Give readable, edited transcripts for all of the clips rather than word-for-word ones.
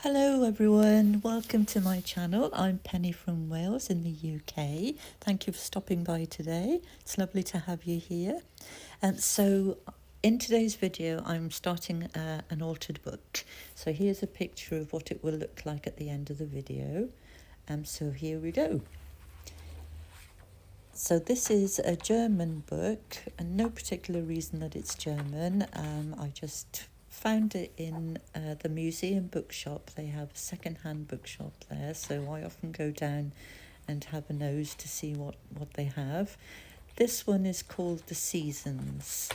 Hello everyone, welcome to my channel. I'm Penny from Wales in the UK. Thank you for stopping by today. It's lovely to have you here. So in today's video I'm starting an altered book. So here's a picture of what it will look like at the end of the video. So here we go. So this is a German book, and no particular reason that it's German. I just found it in the museum bookshop. They have a second-hand bookshop there, so I often go down and have a nose to see what they have. This one is called The Seasons.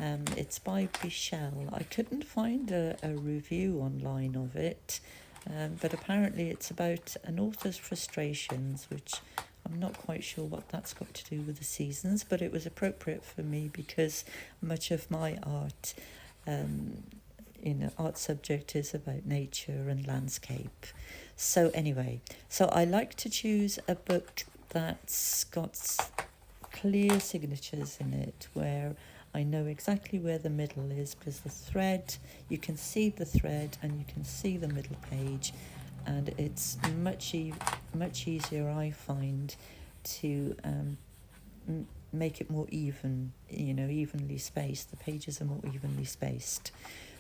It's by Bichelle. I couldn't find a review online of it, but apparently it's about an author's frustrations, which I'm not quite sure what that's got to do with the seasons, but it was appropriate for me because much of my art, art subject is about nature and landscape. So anyway, so I like to choose a book that's got clear signatures in it where I know exactly where the middle is, because the thread, you can see the thread and you can see the middle page, and it's much easier, I find, to make it more even, evenly spaced. The pages are more evenly spaced.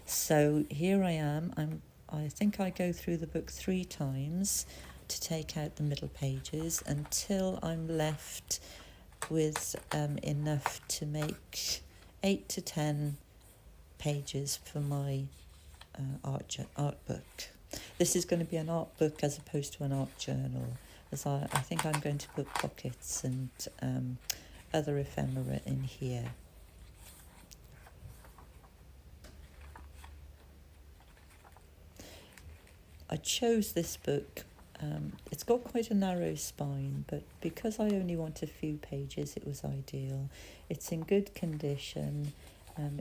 So here I am. I think I go through the book 3 times to take out the middle pages until I'm left with enough to make 8 to 10 pages for my art book. This is going to be an art book as opposed to an art journal, as I think I'm going to put pockets and other ephemera in here. I chose this book. It's got quite a narrow spine, but because I only want a few pages, it was ideal. It's in good condition.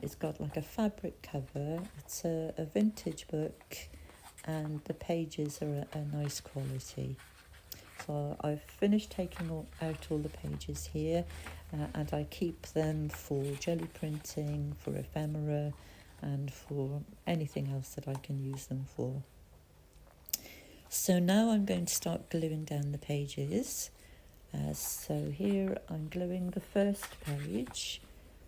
It's got like a fabric cover. It's a vintage book, and the pages are a nice quality. So I've finished taking out all the pages here, and I keep them for jelly printing, for ephemera, and for anything else that I can use them for. So now I'm going to start gluing down the pages. So here I'm gluing the first page,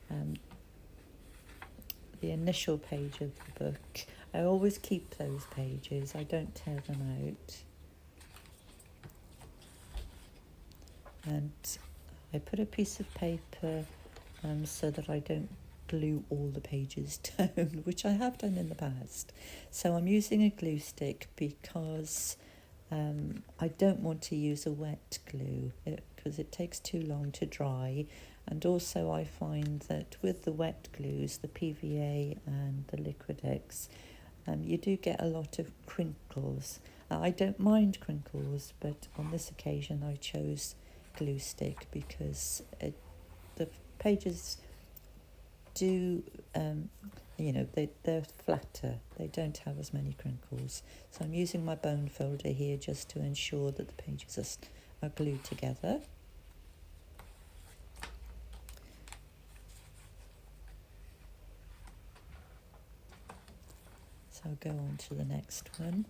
the initial page of the book. I always keep those pages, I don't tear them out. And I put a piece of paper so that I don't glue all the pages down, which I have done in the past. So I'm using a glue stick because I don't want to use a wet glue because it takes too long to dry. And also I find that with the wet glues, the PVA and the Liquidex, you do get a lot of crinkles. I don't mind crinkles, but on this occasion I chose glue stick because the pages do, they're flatter. They don't have as many crinkles. So I'm using my bone folder here just to ensure that the pages are glued together. So I'll go on to the next one.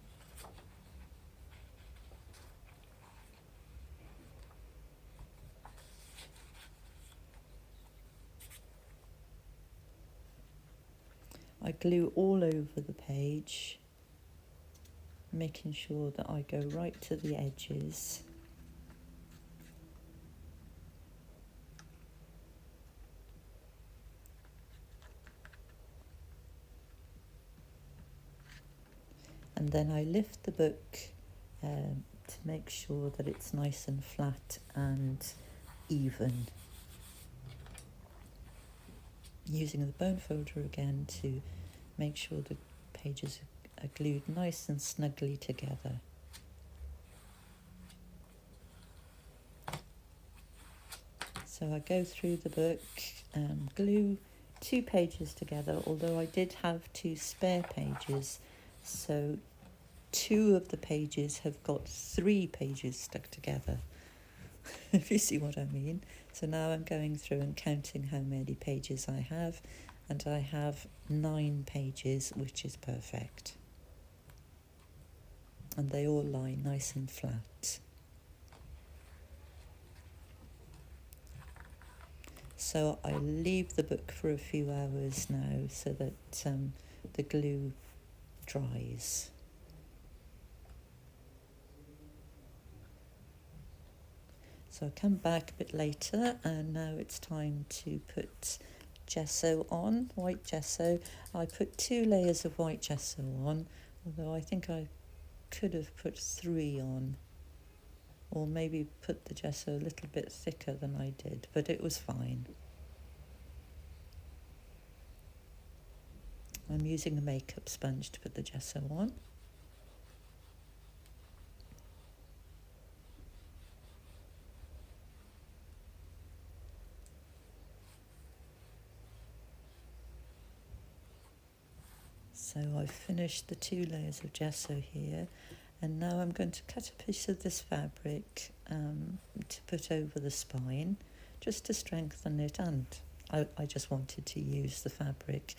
I glue all over the page, making sure that I go right to the edges. And then I lift the book to make sure that it's nice and flat and even. Using the bone folder again to make sure the pages are glued nice and snugly together. So I go through the book and glue 2 pages together, although I did have 2 spare pages, so 2 of the pages have got 3 pages stuck together, if you see what I mean. So now I'm going through and counting how many pages I have, and I have 9 pages, which is perfect. and they all lie nice and flat. So I leave the book for a few hours now so that the glue dries. So I come back a bit later, and now it's time to put gesso on, white gesso. I put 2 layers of white gesso on, although I think I could have put 3 on, or maybe put the gesso a little bit thicker than I did, but it was fine. I'm using a makeup sponge to put the gesso on. So I've finished the 2 layers of gesso here, and now I'm going to cut a piece of this fabric to put over the spine, just to strengthen it, and I just wanted to use the fabric.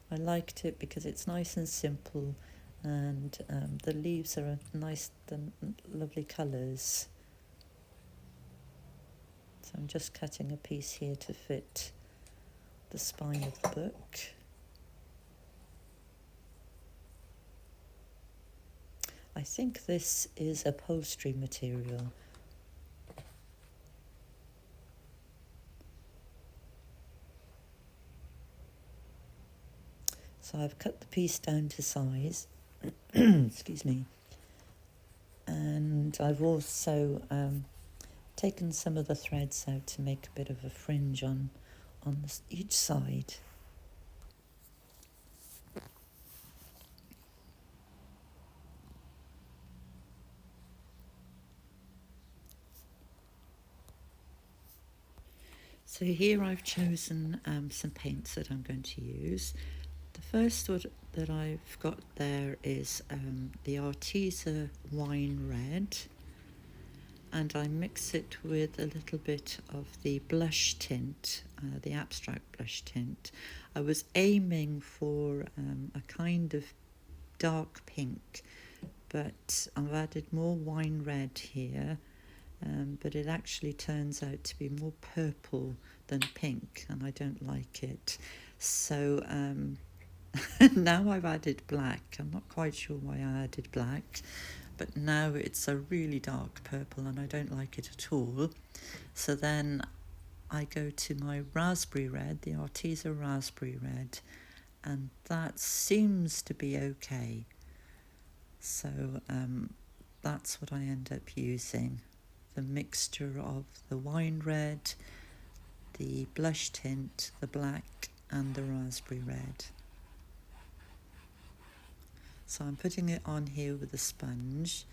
I liked it because it's nice and simple, and the leaves are nice and lovely colours. So I'm just cutting a piece here to fit the spine of the book. I think this is upholstery material. So I've cut the piece down to size, excuse me, and I've also taken some of the threads out to make a bit of a fringe on each side. So here I've chosen some paints that I'm going to use. The first one that I've got there is the Arteza Wine Red, and I mix it with a little bit of the blush tint, the abstract blush tint. I was aiming for a kind of dark pink, but I've added more wine red here. But it actually turns out to be more purple than pink, and I don't like it. So now I've added black. I'm not quite sure why I added black, but now it's a really dark purple and I don't like it at all. So then I go to my raspberry red, the Arteza raspberry red, and that seems to be okay. So that's what I end up using. The mixture of the wine red, the blush tint, the black, and the raspberry red. So I'm putting it on here with a sponge,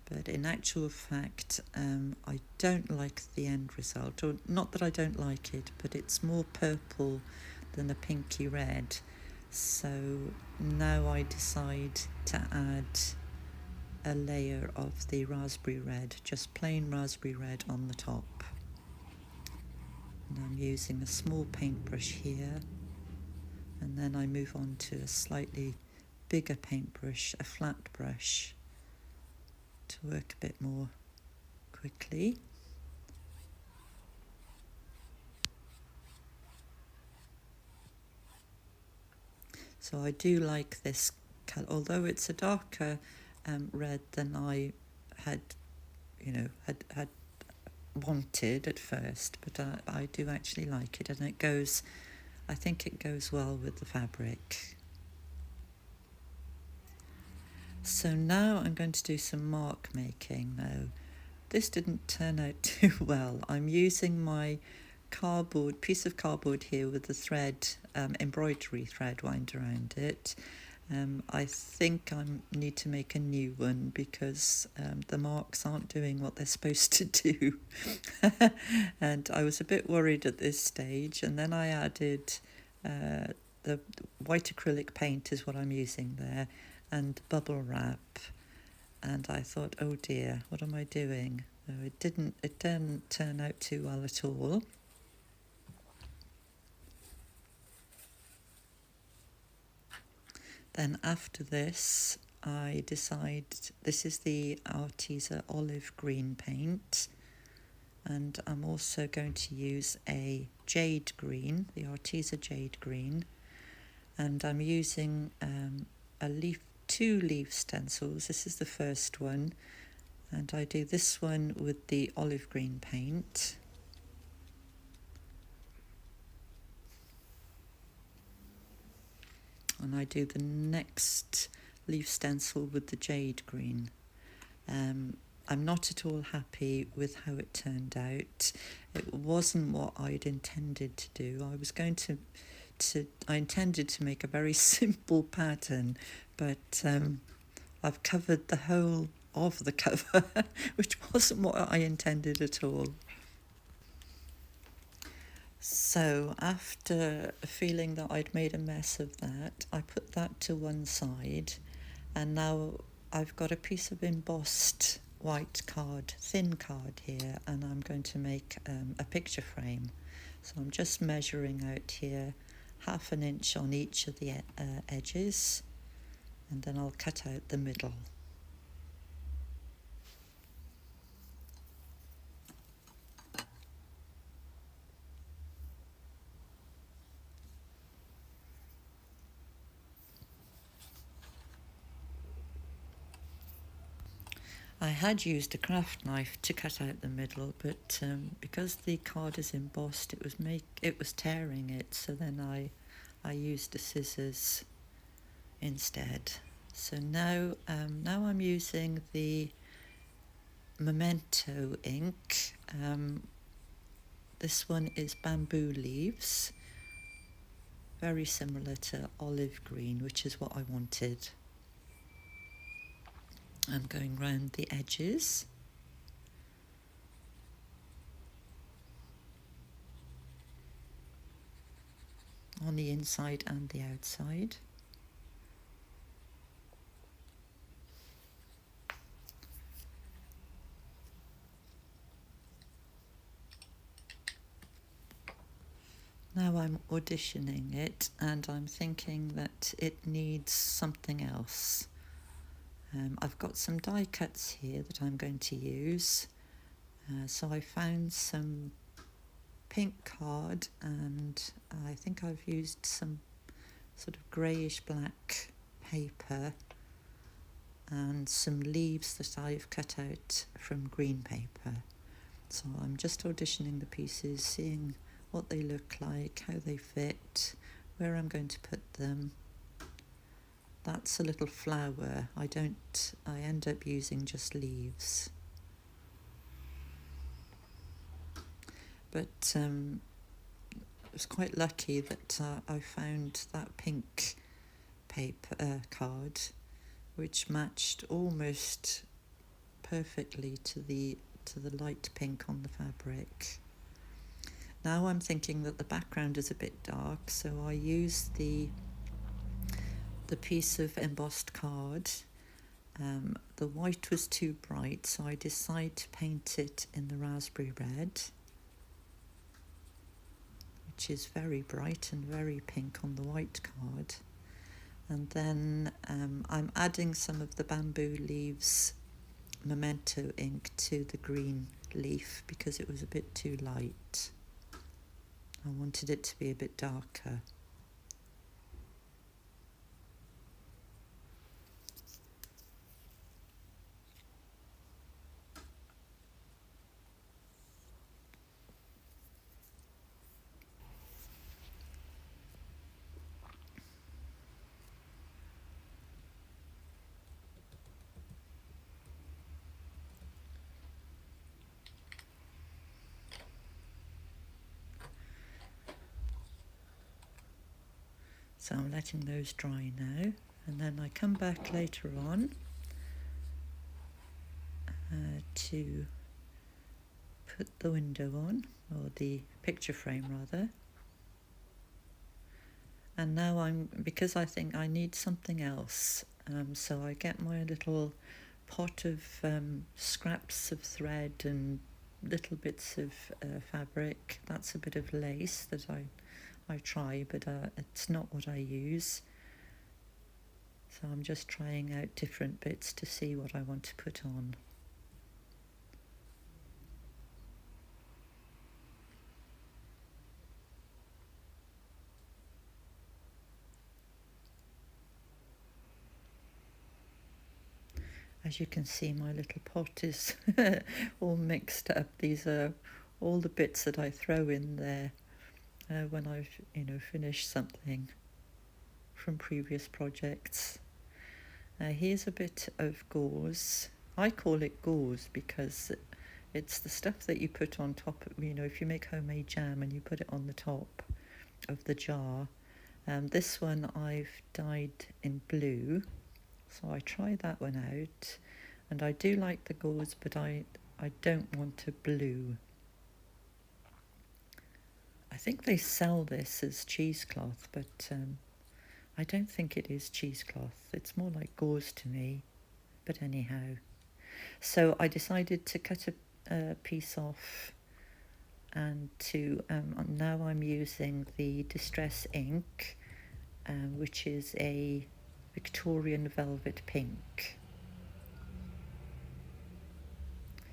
but in actual fact I don't like the end result, or not that I don't like it, but it's more purple than a pinky red. So now I decide to add a layer of the raspberry red, just plain raspberry red on the top. And I'm using a small paintbrush here, and then I move on to a slightly bigger paintbrush, a flat brush, to work a bit more quickly. So I do like this colour, although it's a darker red than I had wanted at first, but I do actually like it, and I think it goes well with the fabric. So now I'm going to do some mark making now. This didn't turn out too well. I'm using my piece of cardboard here with the thread, embroidery thread wound around it. I think I need to make a new one because the marks aren't doing what they're supposed to do. And I was a bit worried at this stage, and then I added the white acrylic paint is what I'm using there, and bubble wrap, and I thought, oh dear, what am I doing? No, it didn't turn out too well at all. Then after this, I decide this is the Arteza olive green paint, and I'm also going to use a jade green, the Arteza jade green, and I'm using two leaf stencils. This is the first one, and I do this one with the olive green paint. And I do the next leaf stencil with the jade green. I'm not at all happy with how it turned out. It wasn't what I'd intended to do. I intended to make a very simple pattern, but I've covered the whole of the cover, which wasn't what I intended at all. So after feeling that I'd made a mess of that, I put that to one side, and now I've got a piece of embossed white card, thin card here, and I'm going to make a picture frame. So I'm just measuring out here 1/2 inch on each of the edges, and then I'll cut out the middle. I had used a craft knife to cut out the middle, but because the card is embossed, it was tearing it. So then I used the scissors instead. So now I'm using the Memento ink. This one is bamboo leaves, very similar to olive green, which is what I wanted. I'm going round the edges. On the inside and the outside. Now I'm auditioning it, and I'm thinking that it needs something else. I've got some die cuts here that I'm going to use. So I found some pink card, and I think I've used some sort of greyish black paper and some leaves that I've cut out from green paper. So I'm just auditioning the pieces, seeing what they look like, how they fit, where I'm going to put them. That's a little flower. I end up using just leaves. But I was quite lucky that I found that pink paper card, which matched almost perfectly to the light pink on the fabric. Now I'm thinking that the background is a bit dark, so I used the piece of embossed card. The white was too bright, so I decided to paint it in the raspberry red, which is very bright and very pink on the white card. And then I'm adding some of the bamboo leaves Memento ink to the green leaf because it was a bit too light. I wanted it to be a bit darker. So I'm letting those dry now, and then I come back later on to put the window on, or the picture frame rather. And now because I think I need something else, so I get my little pot of scraps of thread and little bits of fabric. That's a bit of lace that I try, but it's not what I use. So I'm just trying out different bits to see what I want to put on. As you can see, my little pot is all mixed up. These are all the bits that I throw in there when I've, finished something from previous projects. Here's a bit of gauze. I call it gauze because it's the stuff that you put on top, if you make homemade jam and you put it on the top of the jar. This one I've dyed in blue, so I tried that one out, and I do like the gauze, but I don't want a blue. I think they sell this as cheesecloth, but I don't think it is cheesecloth. It's more like gauze to me, but anyhow. So I decided to cut a piece off, and now I'm using the Distress ink, which is a Victorian velvet pink.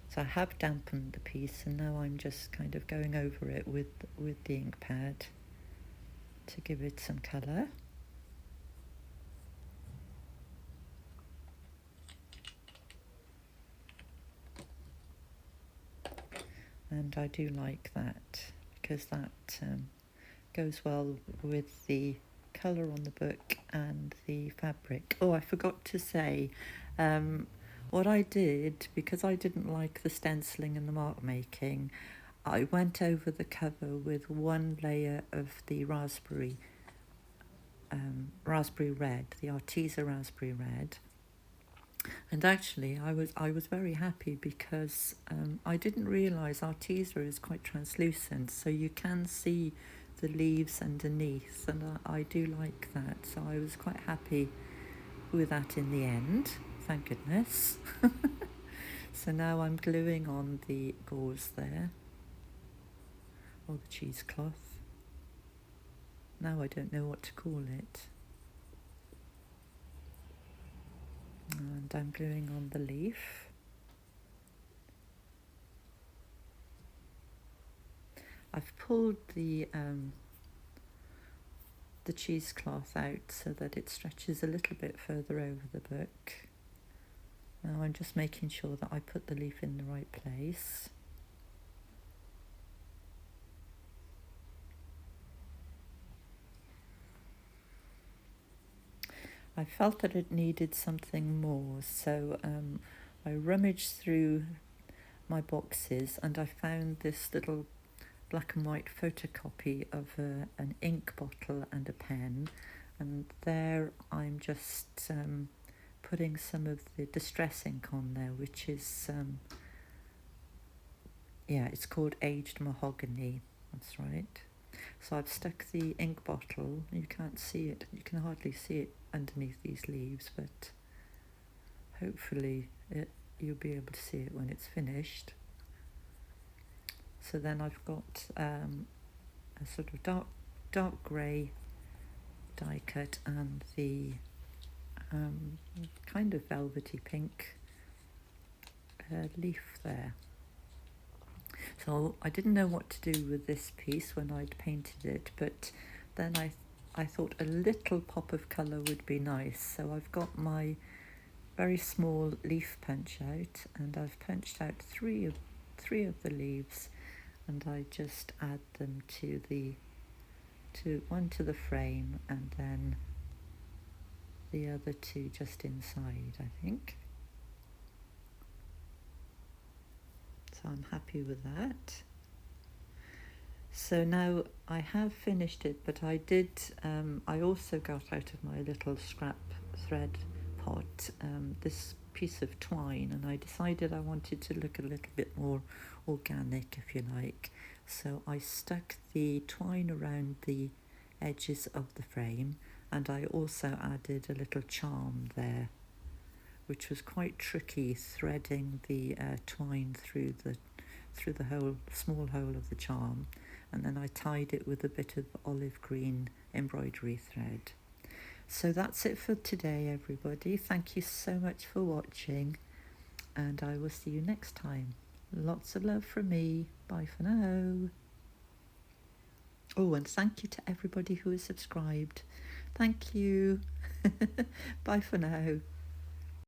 So I have dampened the piece, and now I'm just kind of going over it with the ink pad to give it some colour. And I do like that because that goes well with the colour on the book and the fabric. Oh, I forgot to say, what I did, because I didn't like the stenciling and the mark making, I went over the cover with one layer of the raspberry red, the Arteza raspberry red. And actually, I was very happy because I didn't realise Arteza is quite translucent, so you can see the leaves underneath, and I do like that. So I was quite happy with that in the end, thank goodness. So now I'm gluing on the gauze there, or the cheesecloth. Now I don't know what to call it. And I'm gluing on the leaf. I've pulled the cheesecloth out so that it stretches a little bit further over the book. Now I'm just making sure that I put the leaf in the right place. I felt that it needed something more, so I rummaged through my boxes and I found this little black and white photocopy of an ink bottle and a pen, and there I'm just putting some of the Distress ink on there, which is it's called Aged Mahogany, that's right. So I've stuck the ink bottle, you can't see it, you can hardly see it underneath these leaves, but hopefully you'll be able to see it when it's finished. So then I've got a sort of dark grey die cut and the kind of velvety pink leaf there. So I didn't know what to do with this piece when I'd painted it, but then I thought a little pop of colour would be nice. So I've got my very small leaf punch out, and I've punched out three of the leaves, and I just add them to one to the frame, and then the other two just inside, I think. So I'm happy with that. So now I have finished it, but I also got out of my little scrap thread pot this piece of twine, and I decided I wanted to look a little bit more organic, if you like. So I stuck the twine around the edges of the frame, and I also added a little charm there, which was quite tricky, threading the twine through the small hole of the charm, and then I tied it with a bit of olive green embroidery thread. So that's it for today, everybody. Thank you so much for watching, and I will see you next time. Lots of love from me. Bye for now. Oh, and thank you to everybody who has subscribed. Thank you. Bye for now.